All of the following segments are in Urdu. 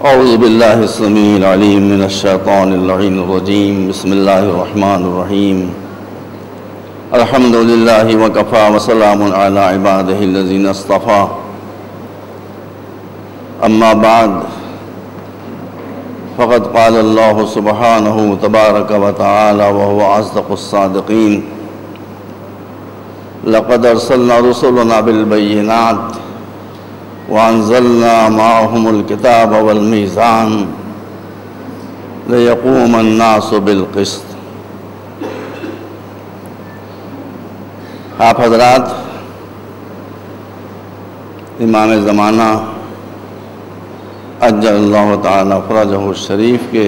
اعوذ باللہ السمیع العلیم من الشیطان اللعین الرجیم بسم اللہ الرحمن الرحیم الحمد للہ وکفی وسلام علی عبادہ الذین اصطفی اما بعد فقد قال اللہ سبحانہ تبارک وتعالی وهو اصدق الصادقین لقد ارسلنا رسلنا بالبینات وانزلنا معهم الكتاب والميزان ليقوم الناس بالقسط۔ آپ حضرات امام زمانہ عجل اللہ تعالی فرجہ الشریف کے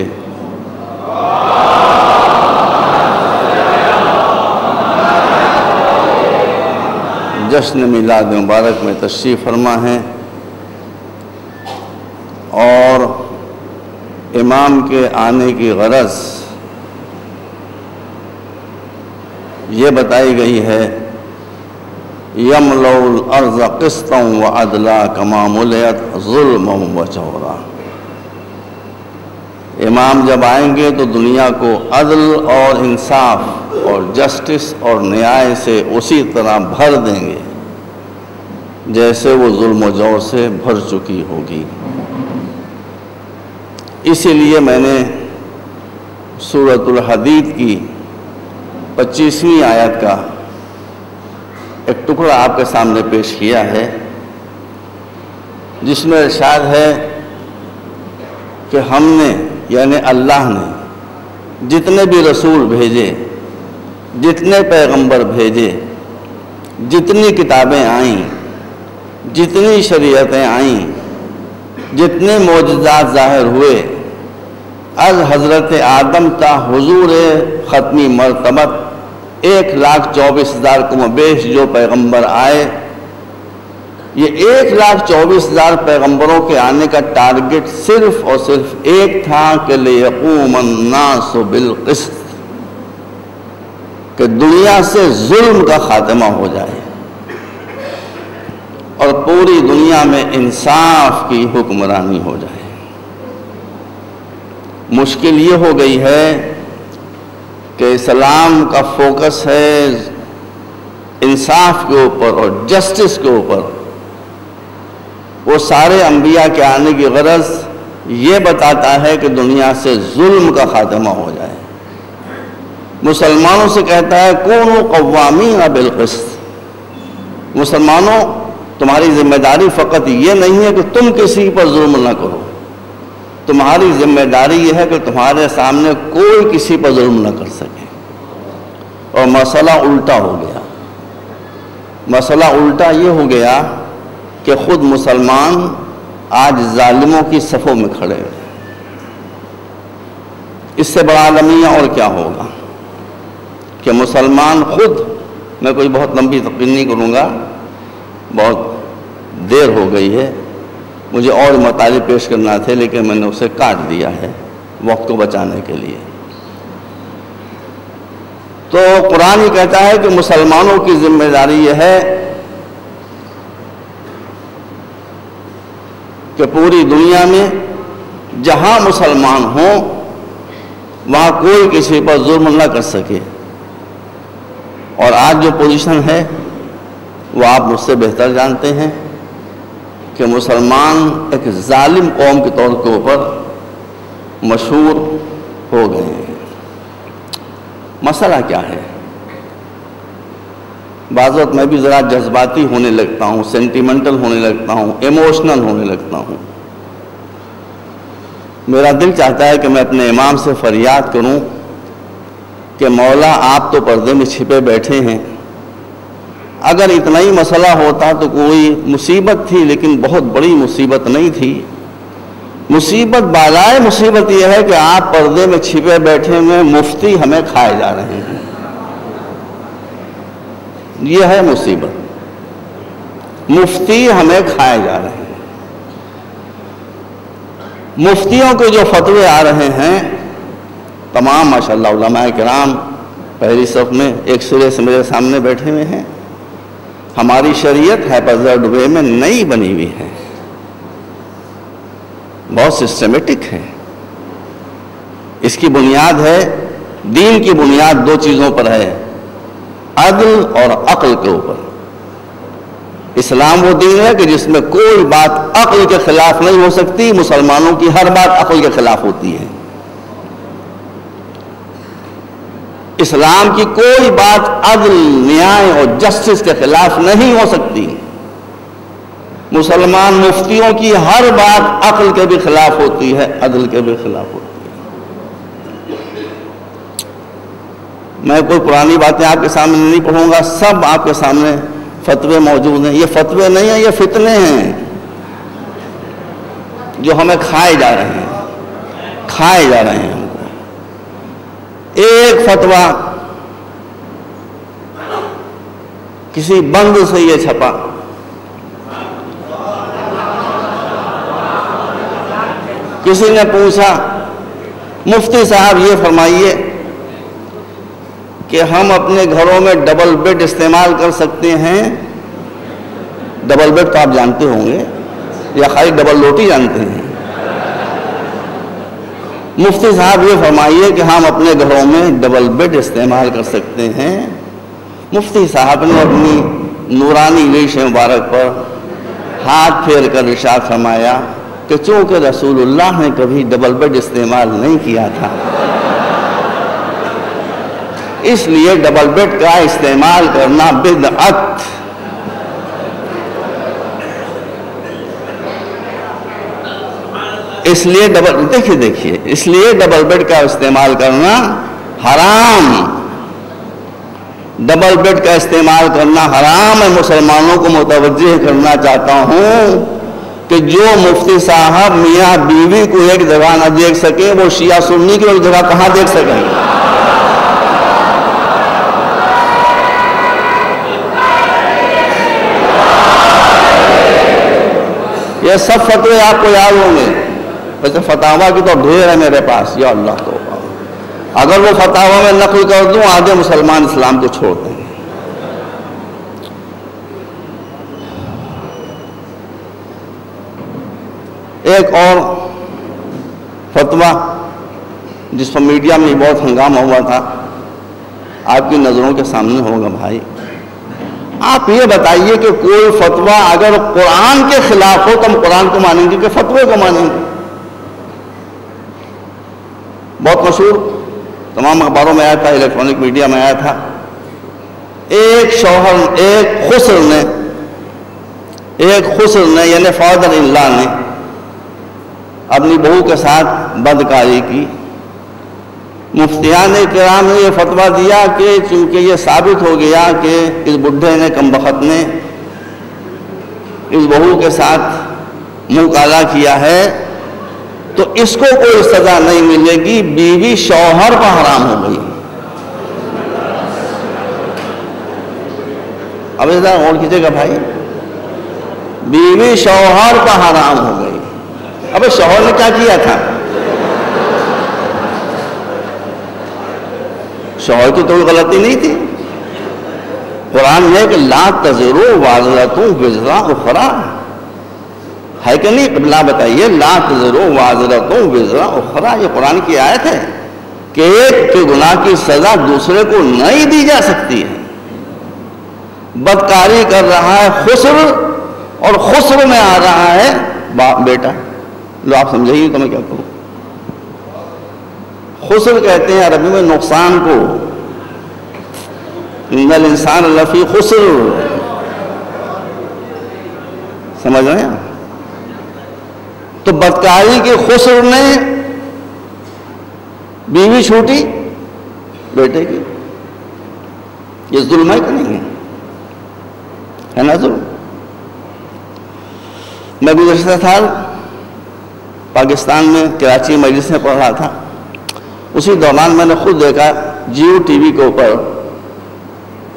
جشن میلاد مبارک میں تشریف فرما ہیں اور امام کے آنے کی غرض یہ بتائی گئی ہے یملؤ الارض قسطا وعدلا کما ملئت ظلما وجورا۔ امام جب آئیں گے تو دنیا کو عدل اور انصاف اور جسٹس اور نیائے سے اسی طرح بھر دیں گے جیسے وہ ظلم و جور سے بھر چکی ہوگی۔ اسی لیے میں نے سورۃ الحدید کی 25ویں آیت کا ایک ٹکڑا آپ کے سامنے پیش کیا ہے، جس میں ارشاد ہے کہ ہم نے یعنی اللہ نے جتنے بھی رسول بھیجے، جتنے پیغمبر بھیجے، جتنی کتابیں آئیں، جتنی شریعتیں آئیں، جتنے معجزات ظاہر ہوئے، از حضرت آدم تا حضور ختمی مرتبت 1,24,000 کم و بیش جو پیغمبر آئے، یہ 1,24,000 پیغمبروں کے آنے کا ٹارگٹ صرف اور صرف ایک تھا کہ لِيَقُومَ النَّاسُ بِالْقِسْطِ، کہ دنیا سے ظلم کا خاتمہ ہو جائے اور پوری دنیا میں انصاف کی حکمرانی ہو جائے۔ مشکل یہ ہو گئی ہے کہ اسلام کا فوکس ہے انصاف کے اوپر اور جسٹس کے اوپر۔ وہ سارے انبیاء کے آنے کی غرض یہ بتاتا ہے کہ دنیا سے ظلم کا خاتمہ ہو جائے۔ مسلمانوں سے کہتا ہے کونوا قوامین بالقسط، مسلمانوں تمہاری ذمہ داری فقط یہ نہیں ہے کہ تم کسی پر ظلم نہ کرو، تمہاری ذمہ داری یہ ہے کہ تمہارے سامنے کوئی کسی پر ظلم نہ کر سکے۔ اور مسئلہ الٹا ہو گیا، مسئلہ الٹا یہ ہو گیا کہ خود مسلمان آج ظالموں کی صفوں میں کھڑے ہیں۔ اس سے بڑا المیہ اور کیا ہوگا کہ مسلمان خود، میں کوئی بہت لمبی تقریر نہیں کروں گا، بہت دیر ہو گئی ہے، مجھے اور مطالب پیش کرنا تھے لیکن میں نے اسے کاٹ دیا ہے وقت کو بچانے کے لیے۔ تو قرآن یہ کہتا ہے کہ مسلمانوں کی ذمہ داری یہ ہے کہ پوری دنیا میں جہاں مسلمان ہوں وہاں کوئی کسی پر ظلم نہ کر سکے۔ اور آج جو پوزیشن ہے وہ آپ مجھ سے بہتر جانتے ہیں کہ مسلمان ایک ظالم قوم کے طور کے اوپر مشہور ہو گئے ہیں۔ مسئلہ کیا ہے؟ بعض وقت میں بھی ذرا جذباتی ہونے لگتا ہوں، سینٹیمنٹل ہونے لگتا ہوں، ایموشنل ہونے لگتا ہوں۔ میرا دل چاہتا ہے کہ میں اپنے امام سے فریاد کروں کہ مولا آپ تو پردے میں چھپے بیٹھے ہیں، اگر اتنا ہی مسئلہ ہوتا تو کوئی مصیبت تھی لیکن بہت بڑی مصیبت نہیں تھی۔ مصیبت بالائے مصیبت یہ ہے کہ آپ پردے میں چھپے بیٹھے ہوئے مفتی ہمیں کھائے جا رہے ہیں، یہ ہے مصیبت، مفتی ہمیں کھائے جا رہے ہیں۔ مفتیوں کے جو فتوے آ رہے ہیں تمام ماشاءاللہ علماء کرام پہلی صف میں ایک سرے سے میرے سامنے بیٹھے ہوئے ہیں، ہماری شریعت ہیپرزرڈ وے میں نئی بنی ہوئی ہے، بہت سسٹمیٹک ہے. اس کی بنیاد ہے، دین کی بنیاد دو چیزوں پر ہے، عدل اور عقل کے اوپر. اسلام وہ دین ہے کہ جس میں کوئی بات عقل کے خلاف نہیں ہو سکتی. مسلمانوں کی ہر بات عقل کے خلاف ہوتی ہے. اسلام کی کوئی بات عدل، نیائے اور جسٹس کے خلاف نہیں ہو سکتی. مسلمان مفتیوں کی ہر بات عقل کے بھی خلاف ہوتی ہے، عدل کے بھی خلاف ہوتی ہے. میں کوئی پرانی باتیں آپ کے سامنے نہیں پڑھوں گا، سب آپ کے سامنے فتوے موجود ہیں. یہ فتوے نہیں ہیں، یہ فتنے ہیں جو ہمیں کھائے جا رہے ہیں. ہم کو ایک فتویٰ کسی بند سے یہ چھپا، کسی نے پوچھا مفتی صاحب یہ فرمائیے کہ ہم اپنے گھروں میں ڈبل بیڈ استعمال کر سکتے ہیں؟ ڈبل بیڈ تو آپ جانتے ہوں گے، یا خالی ڈبل روٹی جانتے ہیں؟ مفتی صاحب یہ فرمائیے کہ ہم اپنے گھروں میں ڈبل بیڈ استعمال کر سکتے ہیں؟ مفتی صاحب نے اپنی نورانی ریش مبارک پر ہاتھ پھیر کر ارشاد فرمایا کہ چونکہ رسول اللہ نے کبھی ڈبل بیڈ استعمال نہیں کیا تھا، اس لیے ڈبل بیڈ کا استعمال کرنا بدعت. اس لیے ڈبل بیڈ کا استعمال کرنا حرام. ڈبل بیڈ کا استعمال کرنا حرام ہے. مسلمانوں کو متوجہ کرنا چاہتا ہوں کہ جو مفتی صاحب میاں بیوی کو ایک جگہ نہ دیکھ سکے، وہ شیعہ سنی کی ایک جگہ کہاں دیکھ سکیں؟ یہ سب فتوے آپ کو یاد ہوں گے. ویسے فتاوا کی تو ڈھیر ہے میرے پاس، یا اللہ تو اگر وہ فتاوا میں نقل کر دوں آدھے مسلمان اسلام کو چھوڑتے ہیں. ایک اور فتویٰ جس پر میڈیا میں بہت ہنگامہ ہوا تھا، آپ کی نظروں کے سامنے ہوگا. بھائی آپ یہ بتائیے کہ کوئی فتویٰ اگر قرآن کے خلاف ہو تو ہم قرآن کو مانیں گے کہ فتوے کو مانیں گے؟ بہت مشہور تمام اخباروں میں آیا تھا، الیکٹرانک میڈیا میں آیا تھا. ایک خسر نے یعنی فادر ان لا نے اپنی بہو کے ساتھ بدکاری کی. مفتیان کرام نے یہ فتویٰ دیا کہ چونکہ یہ ثابت ہو گیا کہ اس بڈھے نے کمبخت نے اس بہو کے ساتھ منہ کالا کیا ہے تو اس کو کوئی سزا نہیں ملے گی، بیوی شوہر پر حرام ہو گئی. اب ذرا غور کیجیے گا بھائی، بیوی شوہر پر حرام ہو گئی. اب شوہر نے کیا کیا تھا؟ شوہر کی تو کوئی غلطی نہیں تھی. قرآن ہے کہ لا تزرو وازرۃ وزر اخری، ہے کہ نہیں؟ قبلہ بتائیے، لا تزرو وازرۃ وزر اخری، یہ قرآن کی آیت ہے کہ ایک کے گناہ کی سزا دوسرے کو نہیں دی جا سکتی ہے. بدکاری کر رہا ہے خسر، اور خسر میں آ رہا ہے باپ بیٹا. لو آپ سمجھائیے تو میں کیا کروں. خسر کہتے ہیں عربی میں نقصان کو، ان الانسان لفی خسر. سمجھ رہے ہیں؟ تو بدکاری کے خسر نے بیوی چھوٹی بیٹے کی. یہ ظلم ہے کہ نہیں ہے نا ظلم؟ میں گزشتہ سال پاکستان میں کراچی مجلس میں پڑھ رہا تھا. اسی دوران میں نے خود دیکھا جیو ٹی وی کے اوپر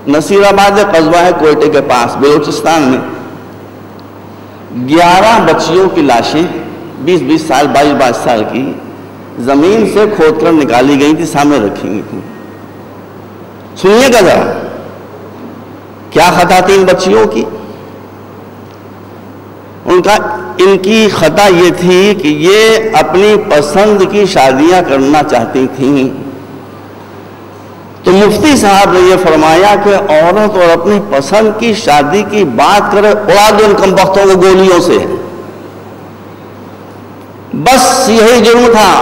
نصیر آباد قصبہ ہے کوئٹے کے پاس بلوچستان میں 11 بچیوں کی لاشیں 20 سال 22 سال کی زمین سے کھود کر نکالی گئی تھی، سامنے رکھی گئی تھی. سنیے گا ذرا کیا خطا تھی ان بچیوں کی. ان کی خطا یہ تھی کہ یہ اپنی پسند کی شادیاں کرنا چاہتی تھیں. تو مفتی صاحب نے یہ فرمایا کہ عورت اور اپنی پسند کی شادی کی بات کرے، اڑا دو ان کم بختوں کو گولیوں سے. بس یہی جرم تھا،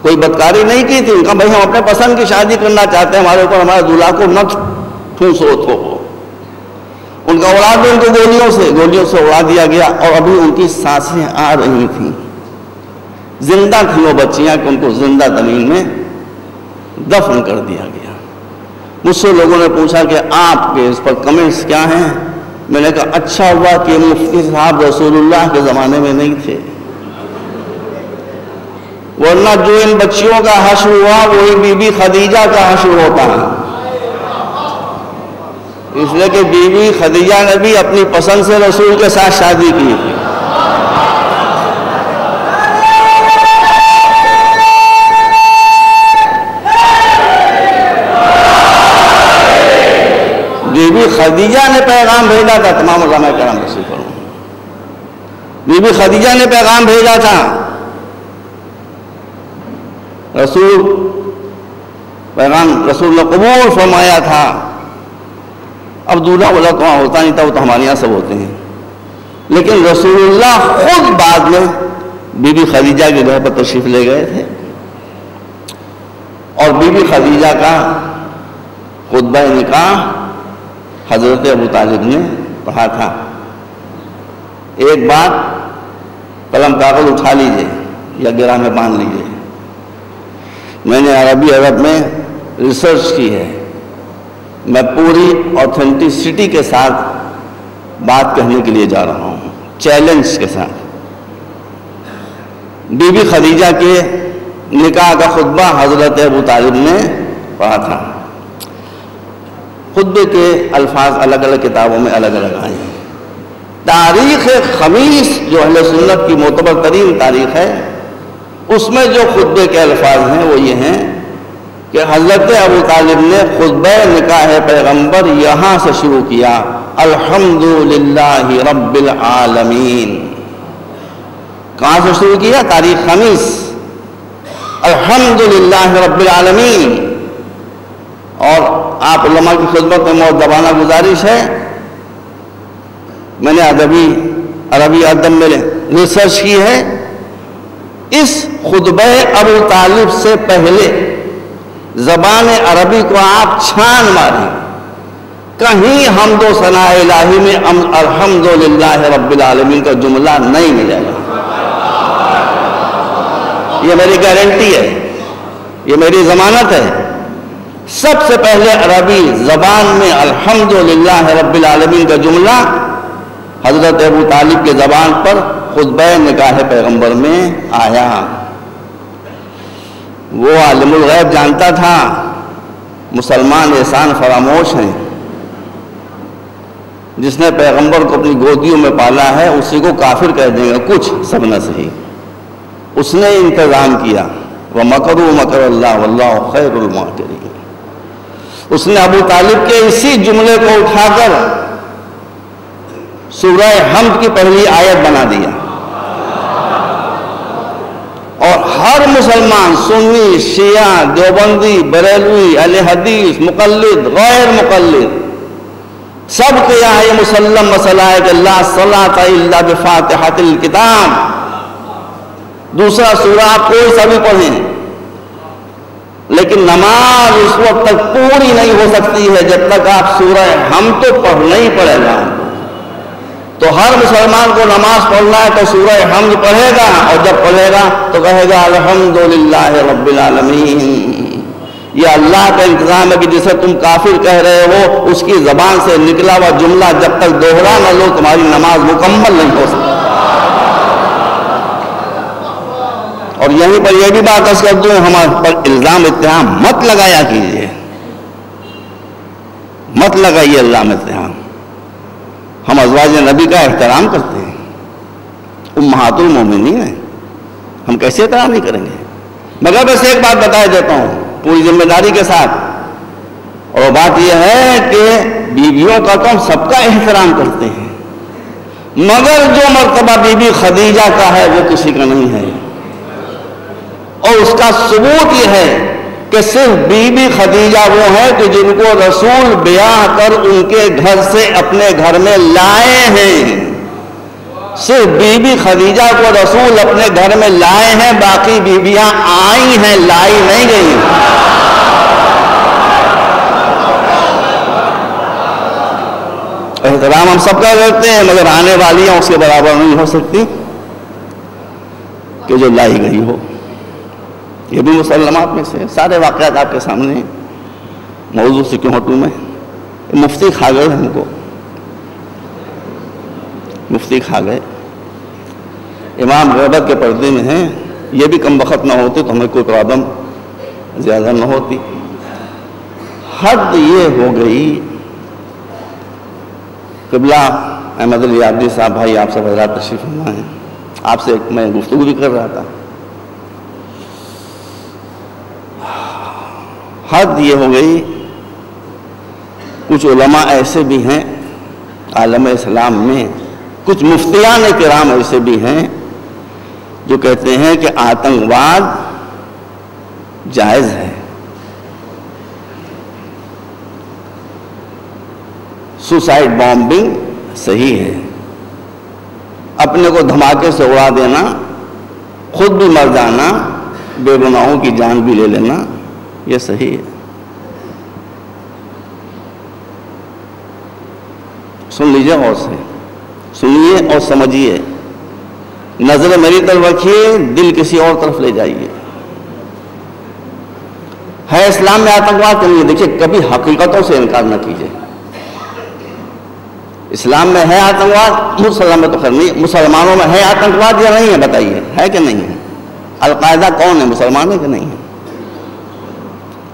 کوئی بدکاری نہیں کی تھی. ان کا بھائی ہم اپنے پسند کی شادی کرنا چاہتے ہیں، ہمارے اوپر ہمارے دولہا کو نہ ٹھونسو تو. ان کا اڑا دو ان کو گولیوں سے اڑا دیا گیا. اور ابھی ان کی سانسیں آ رہی تھیں، زندہ تھیں وہ بچیاں کہ ان کو زندہ زمین میں دفن کر دیا گیا. مجھ سے لوگوں نے پوچھا کہ آپ کے اس پر کمنٹس کیا ہیں. میں نے کہا اچھا ہوا کہ مفتی صاحب رسول اللہ کے زمانے میں نہیں تھے، ورنہ جو ان بچیوں کا حشر ہوا وہی بی بی خدیجہ کا حشر ہوتا ہے. اس لیے کہ بی بی خدیجہ نے بھی اپنی پسند سے رسول کے ساتھ شادی کی تھی. بی بی خدیجہ نے پیغام بھیجا تھا. تمام علماء کرام تشریف فرما. بی بی خدیجہ نے پیغام بھیجا تھا. رسول نے قبول فرمایا تھا. اب دولہا والا تو وہاں ہوتا نہیں تھا، وہ تو ہمارے یہاں سب ہوتے ہیں. لیکن رسول اللہ خود بعد میں بی بی خدیجہ کے گھر پر تشریف لے گئے تھے اور بی بی خدیجہ کا خطبہ نکاح حضرت ابو طالب نے پڑھا تھا. ایک بات قلم کاغذ اٹھا لیجئے یا گرہ میں باندھ لیجئے. میں نے عرب میں ریسرچ کی ہے. میں پوری آتھینٹسٹی کے ساتھ بات کہنے کے لیے جا رہا ہوں، چیلنج کے ساتھ. بی بی خدیجہ کے نکاح کا خطبہ حضرت ابو طالب نے پڑھا تھا. خطبے کے الفاظ الگ الگ کتابوں میں الگ الگ آئے ہیں. تاریخ خمیس جو اہل سنت کی معتبر ترین تاریخ ہے، اس میں جو خطبے کے الفاظ ہیں وہ یہ ہیں کہ حضرت ابو طالب نے خطبہ نکاح پیغمبر یہاں سے شروع کیا، الحمدللہ رب العالمین. کہاں سے شروع کیا؟ تاریخ خمیس، الحمدللہ رب العالمین. اور آپ علماء کی خدمت میں مؤدبانہ گزارش ہے، میں نے عربی ادب میں ریسرچ کی ہے. اس خطبہ ابو طالب سے پہلے زبان عربی کو آپ چھان ماریں، کہیں حمد و ثناء الہی میں الحمدللہ رب العالمین کا جملہ نہیں ملے گا. یہ میری گارنٹی ہے، یہ میری ضمانت ہے. سب سے پہلے عربی زبان میں الحمدللہ رب العالمین کا جملہ حضرت ابو طالب کے زبان پر خطبہ نکاح پیغمبر میں آیا. وہ عالم الغیب جانتا تھا مسلمان احسان فراموش ہیں. جس نے پیغمبر کو اپنی گودیوں میں پالا ہے اسی کو کافر کہہ دیں گے، کچھ سب نہ صحیح. اس نے انتظام کیا، وَمَكَرُوا مَكَرَ اللَّهُ وَاللَّهُ خَيْرُ الْمَاكِرِينَ. اس نے ابو طالب کے اسی جملے کو اٹھا کر سورہ حمد کی پہلی آیت بنا دیا. اور ہر مسلمان، سنی، شیعہ، دیوبندی، بریلوی، اہل حدیث، مقلد، غیر مقلد، سب کے یہاں یہ مسلم مسئلہ ہے کہ لا صلاۃ الا بفاتحۃ الکتاب. دوسرا سورہ آپ کوئی سا بھی پڑھیں، لیکن نماز اس وقت تک پوری نہیں ہو سکتی ہے جب تک آپ سورہ حمد تو پڑھنا ہی پڑے گا. تو ہر مسلمان کو نماز پڑھنا ہے تو سورہ حمد پڑھے گا، اور جب پڑھے گا تو کہے گا الحمدللہ رب العالمین. یہ اللہ کا انتظام ہے کہ جسے تم کافر کہہ رہے ہو اس کی زبان سے نکلا ہوا جملہ جب تک دوہرا نہ لو تمہاری نماز مکمل نہیں ہو سکتی. اور یہیں پر یہ بھی بات عرض کر دوں، ہمارے پر الزام اتہام مت لگایا کیجیے، مت لگائیے الزام اتہام. ہم ازواج نبی کا احترام کرتے ہیں، امہات المومنین ہیں، ہم کیسے احترام نہیں کریں گے. مگر بس ایک بات بتا دیتا ہوں پوری ذمہ داری کے ساتھ، اور بات یہ ہے کہ بیویوں کا تو ہم سب کا احترام کرتے ہیں، مگر جو مرتبہ بی بی خدیجہ کا ہے وہ کسی کا نہیں ہے، اور اس کا ثبوت یہ ہے کہ صرف بی بی خدیجہ وہ ہے کہ جن کو رسول بیاہ کر ان کے گھر سے اپنے گھر میں لائے ہیں، صرف بی بی خدیجہ کو رسول اپنے گھر میں لائے ہیں، باقی بیویاں آئی ہیں، لائی نہیں گئی۔ احترام ہم سب کا کرتے ہیں، مگر آنے والیاں اس کے برابر نہیں ہو سکتی کہ جو لائی گئی ہو۔ یہ بھی مسلمات میں سے سارے واقعات آپ کے سامنے ہیں، موضوع سے کیوں ہٹوں میں؟ مفتی کھا گئے ہم کو، مفتی کھا گئے، امام غیبت کے پردے میں ہیں، یہ بھی کم وقت نہ ہوتے تو ہمیں کوئی پرابلم زیادہ نہ ہوتی۔ حد یہ ہو گئی، قبلہ احمد علی عابدی صاحب بھائی آپ سے حضرات تشریف فرما ہے، آپ سے میں گفتگو بھی کر رہا تھا۔ حد یہ ہو گئی، کچھ علماء ایسے بھی ہیں عالم اسلام میں، کچھ مفتیان کرام ایسے بھی ہیں جو کہتے ہیں کہ آتنکواد جائز ہے، سوسائڈ بامبنگ صحیح ہے، اپنے کو دھماکے سے اڑا دینا، خود بھی مر جانا، بے گناہوں کی جان بھی لے لینا، یہ صحیح ہے۔ سن لیجئے غور سے، سنیے اور سمجھیے، نظر میری طرف رکھیے، دل کسی اور طرف لے جائیے۔ ہے اسلام میں آتنکواد کہ نہیں؟ دیکھیے، کبھی حقیقتوں سے انکار نہ کیجیے۔ اسلام میں ہے آتنکواد، مسلمان میں تو خیر نہیں، مسلمانوں میں ہے آتنکواد یا نہیں ہے؟ بتائیے، ہے کہ نہیں ہے؟ القاعدہ کون ہے؟ مسلمان ہے کہ نہیں ہے؟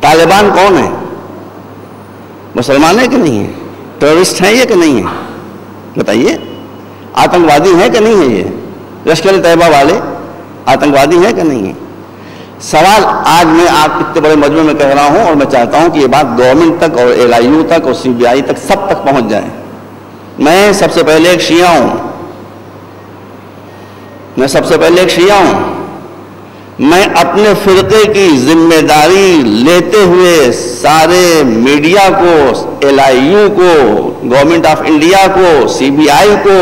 طالبان کون ہے؟ مسلمان ہے کہ نہیں ہے؟ ٹیررسٹ ہیں یہ کہ نہیں ہے؟ بتائیے، آتنکوادی ہیں کہ نہیں ہے؟ یہ لشکر طیبہ والے آتنکوادی ہیں کہ نہیں ہے؟ سوال آج میں آپ اتنے بڑے مجمع میں کہہ رہا ہوں، اور میں چاہتا ہوں کہ یہ بات گورنمنٹ تک اور LIU تک اور CBI تک سب تک پہنچ جائے۔ میں سب سے پہلے ایک شیعہ ہوں، میں اپنے فرقے کی ذمہ داری لیتے ہوئے سارے میڈیا کو، LIU کو، گورنمنٹ آف انڈیا کو، CBI کو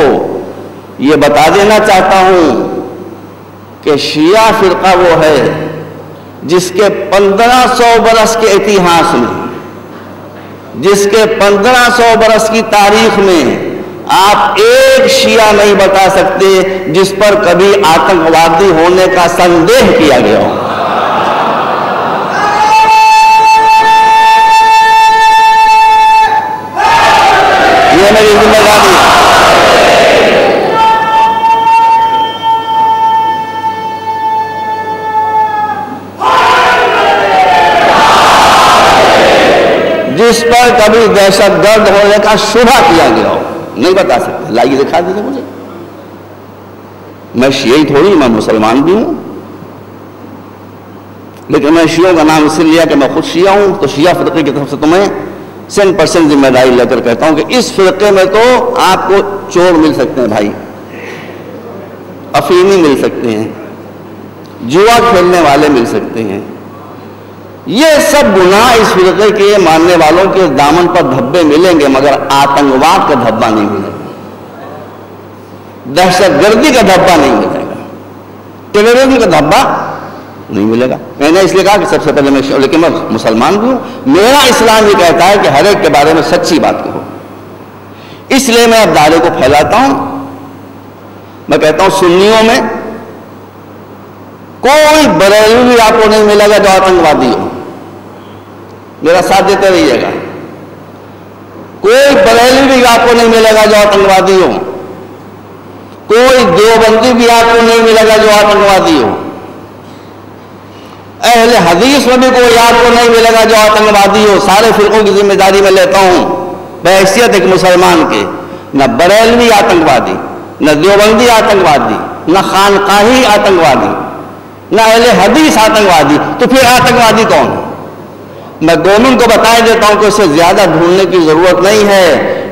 یہ بتا دینا چاہتا ہوں کہ شیعہ فرقہ وہ ہے جس کے 1500 برس کے اتہاس میں، جس کے 1500 برس کی تاریخ میں آپ ایک شیعہ نہیں بتا سکتے جس پر کبھی آتنکوادی ہونے کا سندیہ کیا گیا ہو۔ یہ میری ذمہ داری ہے۔ جس پر کبھی دہشت گرد ہونے کا شبہ کیا گیا ہو، نہیں بتا سکتے۔ لائیے دکھا دیجیے مجھے۔ میں شیعی تھوڑی، میں مسلمان بھی ہوں، لیکن میں شیعوں کا نام اس لیے لیا کہ میں خود شیعہ ہوں، تو شیعہ فرقے کی طرف سے تمہیں 100% ذمہ داری لے کر کہتا ہوں کہ اس فرقے میں تو آپ کو چور مل سکتے ہیں بھائی، افیمی مل سکتے ہیں، جوا کھیلنے والے مل سکتے ہیں، یہ سب گناہ اس فرقے کے ماننے والوں کے دامن پر دھبے ملیں گے، مگر آتنکواد کا دھبا نہیں ملے گا، دہشت گردی کا دھبا نہیں ملے گا، ٹیررزم کا دھبا نہیں ملے گا۔ میں نے اس لیے کہا کہ سب سے پہلے میں، لیکن میں مسلمان بھی ہوں، میرا اسلام یہ کہتا ہے کہ ہر ایک کے بارے میں سچی بات کہو، اس لیے میں اب دائرے کو پھیلاتا ہوں۔ میں کہتا ہوں سنیوں میں کوئی بریلوی بھی آپ کو نہیں ملے گا جو آتنکوادی ہو، میرا ساتھ دیتے رہیے گا۔ کوئی بریلوی بھی آپ کو نہیں ملے گا جو آتنکوادی ہو، کوئی دیوبندی بھی آپ کو نہیں ملے گا جو آتنکوادی ہو، اہل حدیث میں بھی کوئی آپ کو نہیں ملے گا جو آتنکوادی ہو۔ سارے فرقوں کی ذمہ داری میں لیتا ہوں بحیثیت ایک مسلمان کے، نہ بریلوی آتنکوادی، نہ دیوبندی آتنکوادی، نہ خانقاہی آتنکوادی، نہ اہل حدیث آتنکوادی، تو پھر آتنکوادی کون ہے؟ میں گورنمنٹ کو بتایا دیتا ہوں کہ اسے زیادہ ڈھونڈنے کی ضرورت نہیں ہے،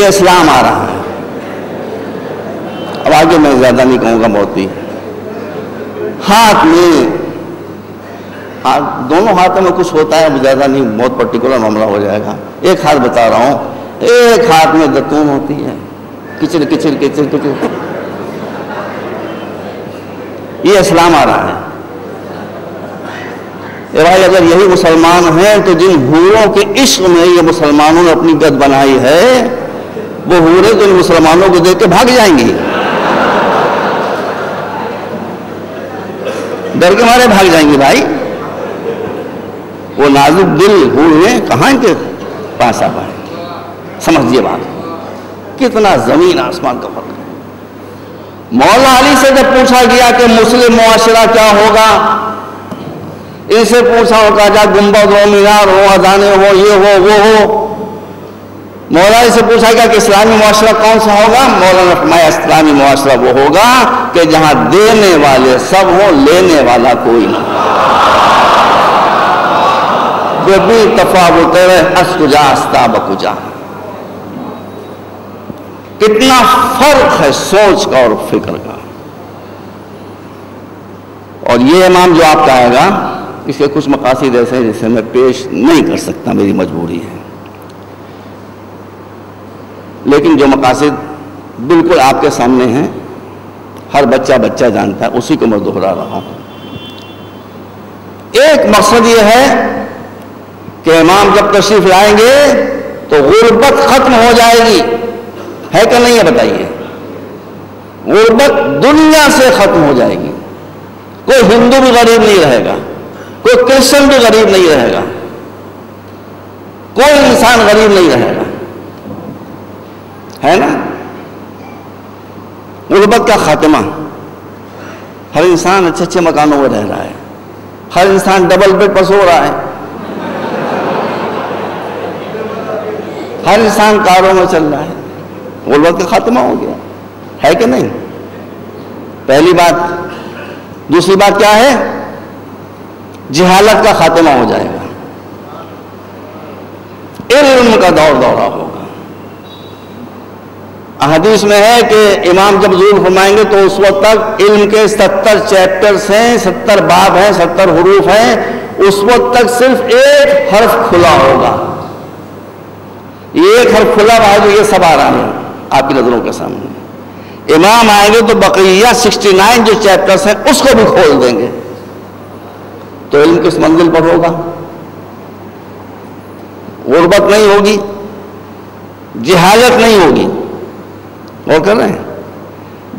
یہ اسلام آ رہا ہے. اب آگے میں زیادہ نہیں کہوں گا. موت ہی ہاتھ میں، دونوں ہاتھوں میں کچھ ہوتا ہے، زیادہ نہیں، بہت پرٹیکولر معاملہ ہو جائے گا. ایک ہاتھ بتا رہا ہوں، ایک ہاتھ میں دتون ہوتی ہے، کچر کچر کچر کچر. یہ اسلام آ رہا ہے. اے بھائی اگر یہی مسلمان ہیں تو جن حوروں کے عشق میں یہ مسلمانوں نے اپنی گد بنائی ہے، وہ حوریں تو ان مسلمانوں کو دیکھ کے بھاگ جائیں گی، ڈر کے مارے بھاگ جائیں گی. بھائی وہ نازک دل حوریں کہاں کے پاس آ پائیں. سمجھیے بات، کتنا زمین آسمان کا فرق ہے. مولا علی سے جب پوچھا گیا کہ مسلم معاشرہ کیا ہوگا، ان سے پوچھا ہوگا جا گنبد ہو، مینار ہو، اذانیں ہو، یہ ہو وہ ہو. مولا علی سے پوچھا گیا کہ اسلامی معاشرہ کون سا ہوگا. مولا نے فرمایا اسلامی معاشرہ وہ ہوگا کہ جہاں دینے والے سب ہوں، لینے والا کوئی نہ. بھی تفاوت ہے اس کجا استاب کجا. کتنا فرق ہے سوچ کا اور فکر کا. اور یہ امام جو آپ کا آئے گا، اس کے کچھ مقاصد ایسے ہیں جسے میں پیش نہیں کر سکتا، میری مجبوری ہے. لیکن جو مقاصد بالکل آپ کے سامنے ہیں، ہر بچہ جانتا ہے، اسی کو میں دہرا رہا ہوں. ایک مقصد یہ ہے کہ امام جب تشریف لائیں گے تو غربت ختم ہو جائے گی. ہے کہ نہیں ہے بتائیے؟ غربت دنیا سے ختم ہو جائے گی. کوئی ہندو بھی غریب نہیں رہے گا، کوئی کرسچن بھی غریب نہیں رہے گا، کوئی انسان غریب نہیں رہے گا. ہے نا؟ غربت کا خاتمہ. ہر انسان اچھے اچھے مکانوں میں رہ رہا ہے، ہر انسان ڈبل بیڈ پر سو رہا ہے، ہر انسان کاروں میں چل رہا ہے. غربت کا خاتمہ ہو گیا. ہے کہ نہیں؟ پہلی بات. دوسری بات کیا ہے؟ جہالت کا خاتمہ ہو جائے گا، علم کا دور دورہ ہوگا. حدیث میں ہے کہ امام جب ظہور فرمائیں گے تو اس وقت تک علم کے 70 چیپٹرز ہیں، 70 باب ہیں، 70 حروف ہیں. اس وقت تک صرف ایک حرف کھلا ہوگا. یہ ایک حرف کھلا ہوا ہے جو یہ سب آ رہا ہے آپ کی نظروں کے سامنے. امام آئیں گے تو بقیہ 69 جو چیپٹرز ہیں اس کو بھی کھول دیں گے. تو علم کس منزل پر ہوگا؟ غربت نہیں ہوگی، جہالت نہیں ہوگی، وہ کر رہے ہیں،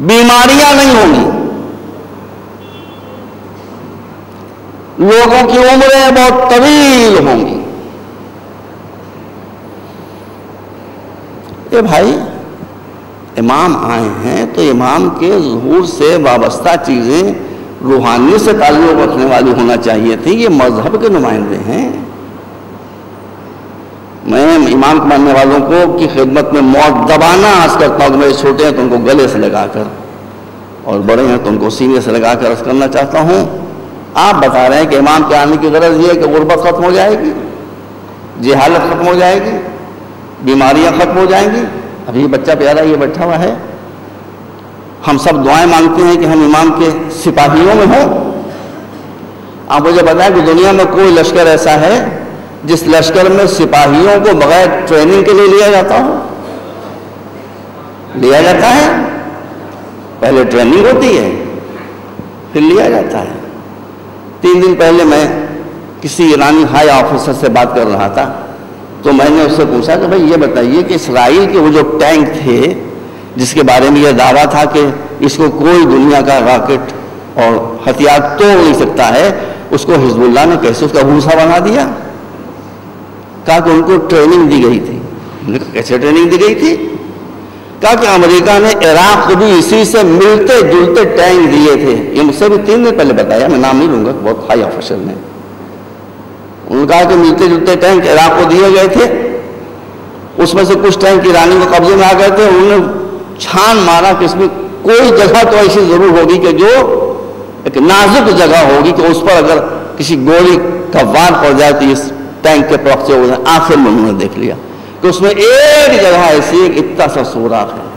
بیماریاں نہیں ہوں گی، لوگوں کی عمریں بہت طویل ہوں گی. اے بھائی امام آئے ہیں تو امام کے ظہور سے وابستہ چیزیں روحانیت سے تعلق رکھنے والی ہونا چاہیے تھی. یہ مذہب کے نمائندے ہیں. میں امام کے ماننے والوں کو کی خدمت میں مؤدبانہ عرض کرتا ہوں کہ میرے چھوٹے ہیں تو ان کو گلے سے لگا کر، اور بڑے ہیں تو ان کو سینے سے لگا کر عرض کرنا چاہتا ہوں. آپ بتا رہے ہیں کہ امام کے آنے کی غرض یہ ہے کہ غربت ختم ہو جائے گی، جہالت ختم ہو جائے گی، بیماریاں ختم ہو جائیں گی. ابھی بچہ پیارا یہ بیٹھا ہوا ہے، ہم سب دعائیں مانگتے ہیں کہ ہم امام کے سپاہیوں میں ہوں. آپ مجھے بتائیں کہ دنیا میں کوئی لشکر ایسا ہے جس لشکر میں سپاہیوں کو بغیر ٹریننگ کے لیے لیا جاتا ہو؟ لیا جاتا ہے، پہلے ٹریننگ ہوتی ہے پھر لیا جاتا ہے. 3 دن پہلے میں کسی ایرانی ہائی آفیسر سے بات کر رہا تھا تو میں نے اس سے پوچھا کہ بھائی یہ بتائیے کہ اسرائیل کے وہ جو ٹینک تھے جس کے بارے میں یہ دعویٰ تھا کہ اس کو کوئی دنیا کا راکٹ اور ہتھیار توڑ نہیں سکتا ہے، اس کو حزب اللہ نے کیسے اس کا بھوسا بنا دیا؟ کہا کہ ان کو ٹریننگ دی گئی تھی. کیسے ٹریننگ دی گئی تھی؟ کہا کہ امریکہ نے عراق کو بھی اسی سے ملتے جلتے ٹینک دیے تھے. یہ مجھ سے بھی 3 دن پہلے بتایا، میں نام نہیں لوں گا، بہت ہائی آفیسر نے. انہوں نے کہا کہ ملتے جلتے ٹینک عراق کو دیے گئے تھے، اس میں سے کچھ ٹینک ایرانی کو قبضے میں آ گئے تھے. انہوں نے چھان مارا کہ اس میں کوئی جگہ تو ایسی ضرور ہوگی کہ جو ایک نازک جگہ ہوگی کہ اس پر اگر کسی گولی کا وار پڑ جائے تو اس ٹینک کے پرخچے ہو جائیں. آخر میں انہوں نے دیکھ لیا کہ اس میں ایک جگہ ایسی ایک اتنا سا سوراخ ہے،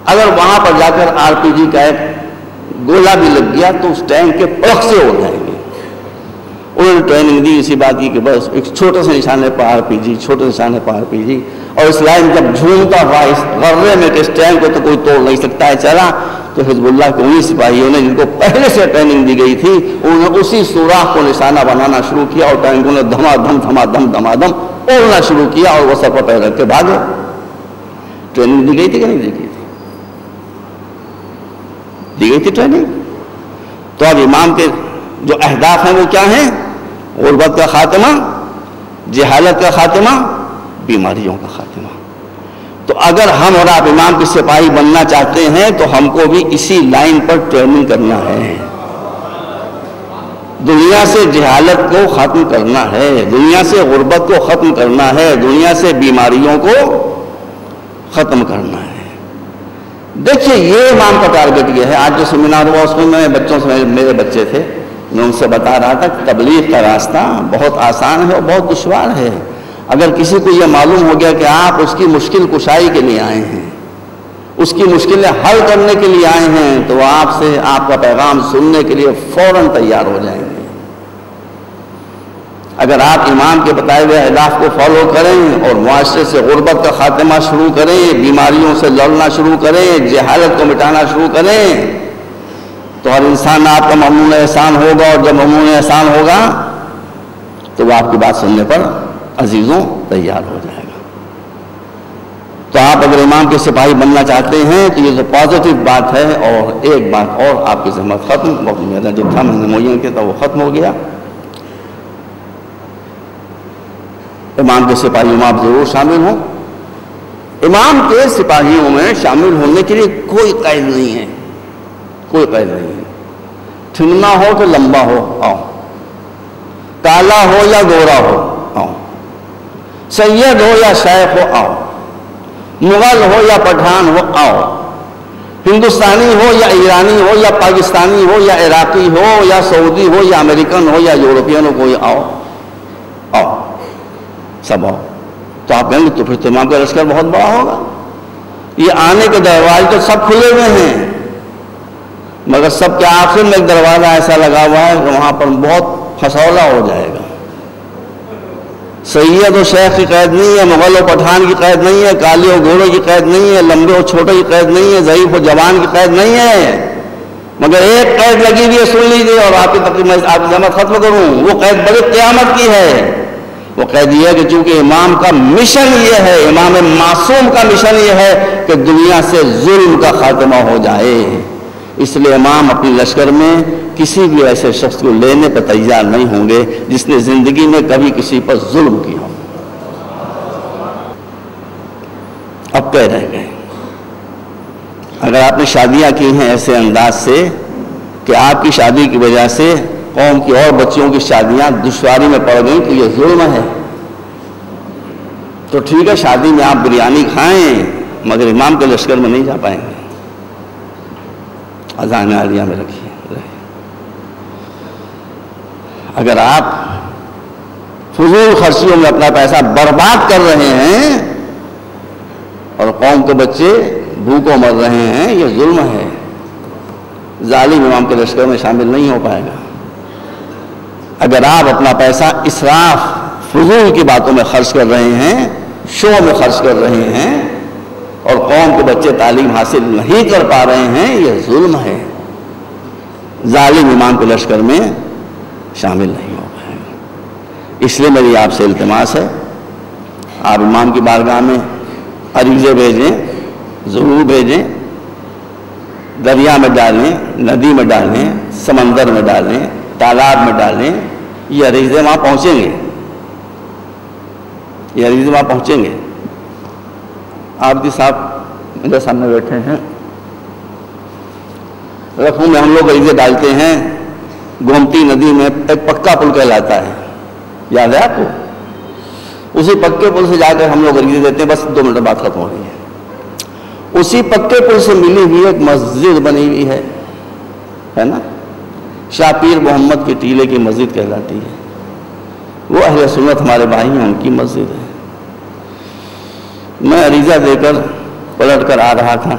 اگر وہاں پر جا کر RPG کا ایک گولا بھی لگ گیا تو اس ٹینک کے پلک سے ہو جائیں گے۔ انہوں نے ٹریننگ دی اسی بات کی کہ بس ایک چھوٹے سے نشانے پر RPG، چھوٹے سے نشانے پر RPG، اور اس لائن جب جھومتا ہوا اس غرے میں کہ اس ٹینک کو تو کوئی توڑ نہیں سکتا ہے چلا، تو حزب اللہ کے انہی سپاہیوں نے جن کو پہلے سے ٹریننگ دی گئی تھی، انہوں نے اسی سوراخ کو نشانہ بنانا شروع کیا اور ٹینکوں نے دھما دھم اڑنا شروع کیا اور وہ سر پر پیر رکھ کے بھاگے۔ ٹریننگ دی گئی تھی کہ نہیں دی گئی تھی؟ دی گئی تھی ٹریننگ۔ تو اب امام کے جو اہداف ہیں وہ کیا ہیں؟ غربت کا خاتمہ، جہالت کا خاتمہ، بیماریوں کا خاتمہ۔ تو اگر ہم اور آپ امام کے سپاہی بننا چاہتے ہیں تو ہم کو بھی اسی لائن پر ٹریننگ کرنا ہے۔ دنیا سے جہالت کو ختم کرنا ہے، دنیا سے غربت کو ختم کرنا ہے، دنیا سے بیماریوں کو ختم کرنا ہے۔ دیکھیے یہ امام کا ٹارگٹ یہ ہے۔ آج جو سیمینار ہوا اس میں میں بچوں سے، میرے بچے تھے، میں ان سے بتا رہا تھا کہ تبلیغ کا راستہ بہت آسان ہے اور بہت دشوار ہے۔ اگر کسی کو یہ معلوم ہو گیا کہ آپ اس کی مشکل کشائی کے لیے آئے ہیں، اس کی مشکلیں حل کرنے کے لیے آئے ہیں، تو وہ آپ سے آپ کا پیغام سننے کے لیے فوراً تیار ہو جائیں گے۔ اگر آپ امام کے بتائے ہوئے اہداف کو فالو کریں اور معاشرے سے غربت کا خاتمہ شروع کریں، بیماریوں سے لڑنا شروع کریں، جہالت کو مٹانا شروع کریں، تو ہر انسان آپ کا ممنون احسان ہوگا، اور جب ممنون احسان ہوگا تو وہ آپ کی بات سننے پر عزیزوں تیار ہو جائے گا۔ تو آپ اگر امام کے سپاہی بننا چاہتے ہیں تو یہ تو پازیٹیو بات ہے۔ اور ایک بات اور، آپ کی زحمت ختم، وقت میرا جو تھا میں نے معین کیا تھا وہ ختم ہو گیا۔ امام کے سپاہیوں میں آپ ضرور شامل ہوں۔ امام کے سپاہیوں میں شامل ہونے کے لیے کوئی قید نہیں ہے، کوئی قید نہیں ہے۔ ٹھننا ہو کہ لمبا ہو آؤ، کالا ہو یا گورا ہو آؤ، سید ہو یا شیخ ہو آؤ، مغل ہو یا پٹھان ہو آؤ، ہندوستانی ہو یا ایرانی ہو یا پاکستانی ہو یا عراقی ہو یا سعودی ہو یا امریکن ہو یا یورپین ہو، کوئی آؤ آؤ، سب آؤ۔ تو آپ کہیں گے تو پھر امام کا لشکر بہت بڑا ہوگا۔ یہ آنے کے دروازے تو سب کھلے ہوئے ہیں، مگر سب کے آخر میں ایک دروازہ ایسا لگا ہوا ہے کہ وہاں پر بہت پھسولا ہو جائے گا۔ سید و شیخ کی قید نہیں ہے، مغل و پٹھان کی قید نہیں ہے، کالے و گھوڑے کی قید نہیں ہے، لمبے و چھوٹے کی قید نہیں ہے، ضعیف و جوان کی قید نہیں ہے، مگر ایک قید لگی ہوئی ہے، سن لیجیے اور آپ کی تقریب آپ کی زحمت ختم کروں۔ وہ قید بڑی قیامت کی ہے۔ وہ قید یہ ہے کہ چونکہ امام کا مشن یہ ہے، امام معصوم کا مشن یہ ہے کہ دنیا سے ظلم کا خاتمہ ہو جائے، اس لیے امام اپنی لشکر میں کسی بھی ایسے شخص کو لینے پر تیار نہیں ہوں گے جس نے زندگی میں کبھی کسی پر ظلم کیا ہو۔ اب کہہ رہ گئے، اگر آپ نے شادیاں کی ہیں ایسے انداز سے کہ آپ کی شادی کی وجہ سے قوم کی اور بچیوں کی شادیاں دشواری میں پڑ گئیں تو یہ ظلم ہے۔ تو ٹھیک ہے، شادی میں آپ بریانی کھائیں مگر امام کے لشکر میں نہیں جا پائیں گے۔ اذان عالیہ میں رکھیے۔ اگر آپ فضول خرچیوں میں اپنا پیسہ برباد کر رہے ہیں اور قوم کے بچے بھوکوں مر رہے ہیں، یہ ظلم ہے۔ ظالم امام کے لشکر میں شامل نہیں ہو پائے گا۔ اگر آپ اپنا پیسہ اسراف فضول کی باتوں میں خرچ کر رہے ہیں، شو میں خرچ کر رہے ہیں اور قوم کے بچے تعلیم حاصل نہیں کر پا رہے ہیں، یہ ظلم ہے۔ ظالم امام کے لشکر میں شامل نہیں ہو پائے گا۔ اس لیے میری آپ سے التماس ہے، آپ امام کی بارگاہ میں عریضے بھیجیں، ضرور بھیجیں، دریا میں ڈالیں، ندی میں ڈالیں، سمندر میں ڈالیں، تالاب میں ڈالیں، یہ عریضے وہاں پہنچیں گے، یہ عریضے وہاں پہنچیں گے۔ آپ جی صاحب میرے سامنے بیٹھے ہیں، رقم میں ہم لوگ عریضے ڈالتے ہیں، گومتی ندی میں ایک پکا پل کہلاتا ہے، یاد ہے آپ کو؟ اسی پکے پل سے جا کر ہم لوگ عریضے دیتے ہیں، بس 2 منٹ بعد ختم ہو رہی ہے۔ اسی پکے پل سے ملی ہوئی ایک مسجد بنی ہوئی ہے نا، شاہ پیر محمد کے ٹیلے کی مسجد کہلاتی ہے۔ وہ اہل سنت ہمارے بھائی ہیں، ان کی مسجد ہے۔ میں عریضہ دے کر پلٹ کر آ رہا تھا،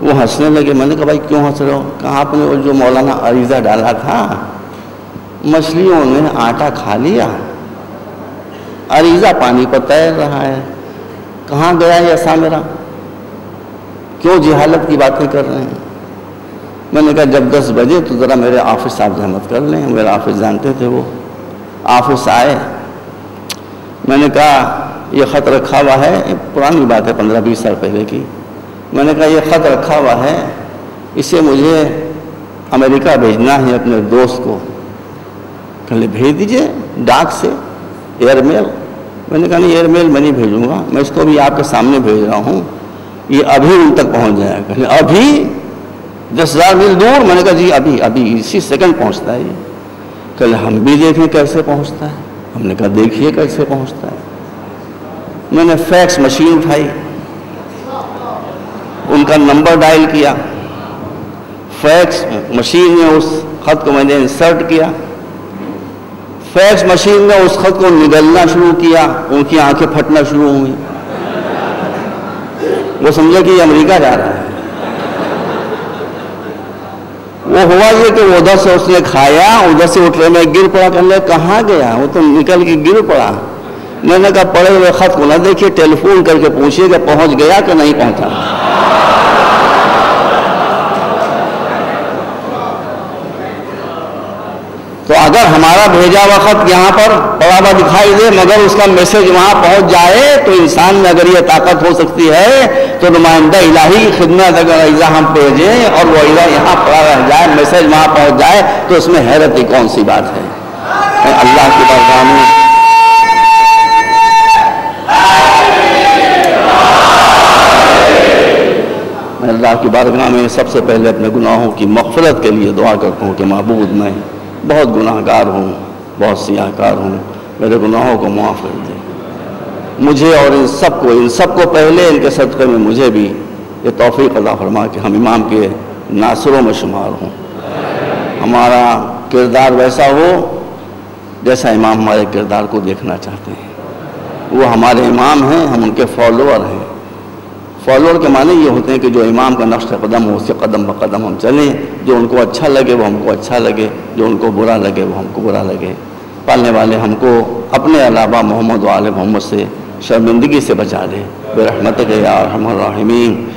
وہ ہنسنے لگے۔ میں نے کہا بھائی کیوں ہنس رہے ہو؟ کہا آپ نے وہ جو مولانا عریضہ ڈالا تھا مچھلیوں نے آٹا کھا لیا، عریضہ پانی پر تیر رہا ہے، کہاں گیا یہ سامرا؟ کیوں جہالت کی باتیں کر رہے ہیں؟ میں نے کہا جب 10 بجے تو ذرا میرے آفس آپ زحمت کر لیں، میرا آفس جانتے تھے وہ۔ آفس آئے، میں نے کہا یہ خط رکھا ہوا ہے، پرانی بات ہے 15-20 سال پہلے کی۔ میں نے کہا یہ خط رکھا ہوا ہے، اسے مجھے امریکہ بھیجنا ہے اپنے دوست کو۔ کہ بھیج دیجئے ڈاک سے، ایئر میل۔ میں نے کہا نہیں ایئر میل میں نہیں بھیجوں گا، میں اس کو بھی آپ کے سامنے بھیج رہا ہوں، یہ ابھی ان تک پہنچ جائے گا۔ کہ ابھی 10,000 میل دور؟ میں نے کہا جی ابھی اسی سیکنڈ پہنچتا ہے یہ۔ کہ ہم بھی دیکھیں کیسے پہنچتا ہے۔ ہم نے کہا دیکھیے کیسے پہنچتا ہے۔ میں نے فیکس مشین اٹھائی، ان کا نمبر ڈائل کیا، فیکس مشین میں اس خط کو میں نے انسرٹ کیا، فیکس مشین میں اس خط کو نگلنا شروع کیا، ان کی آنکھیں پھٹنا شروع ہوئی۔ وہ سمجھا کہ یہ امریکہ جا رہا ہے۔ وہ ہوا یہ کہ وہ ادھر سے اس نے کھایا، ادھر سے اٹھ رہے میں گر پڑا۔ کہنے کہاں گیا؟ وہ تو نکل کے گر پڑا۔ میں نے کہا پڑے ہوئے خط کو نہ دیکھیے، ٹیلی فون کر کے پوچھیے کہ پہنچ گیا کہ نہیں پہنچا۔ تو اگر ہمارا بھیجا ہوا خط یہاں پر پڑا ہوا دکھائی دے مگر اس کا میسج وہاں پہنچ جائے، تو انسان میں اگر یہ طاقت ہو سکتی ہے تو نمائندہ الہی کی خدمت اگر عریضہ ہم بھیجیں اور وہ عریضہ یہاں پڑا رہ جائے، میسج وہاں پہنچ جائے، تو اس میں حیرت کی کون سی بات ہے؟ اللہ کی بارگاہ میں میں اللہ کی بارگاہ میں سب سے پہلے اپنے گناہوں کی مغفرت کے لیے دعا کرتا ہوں کہ معبود میں بہت گناہ گار ہوں، بہت سیاہ کار ہوں، میرے گناہوں کو معاف کر دے مجھے اور ان سب کو پہلے ان کے صدقے میں مجھے بھی یہ توفیق عطا فرما کہ ہم امام کے ناصروں میں شمار ہوں، ہمارا کردار ویسا ہو جیسا امام ہمارے کردار کو دیکھنا چاہتے ہیں۔ وہ ہمارے امام ہیں، ہم ان کے فالوور ہیں۔ فالوور کے معنی یہ ہوتے ہیں کہ جو امام کا نقش قدم ہو اس سے قدم بقدم ہم چلیں، جو ان کو اچھا لگے وہ ہم کو اچھا لگے، جو ان کو برا لگے وہ ہم کو برا لگے۔ پالنے والے ہم کو اپنے علاوہ محمد و آل محمد سے شرمندگی سے بچا لے برحمتک یا ارحم الراحمین۔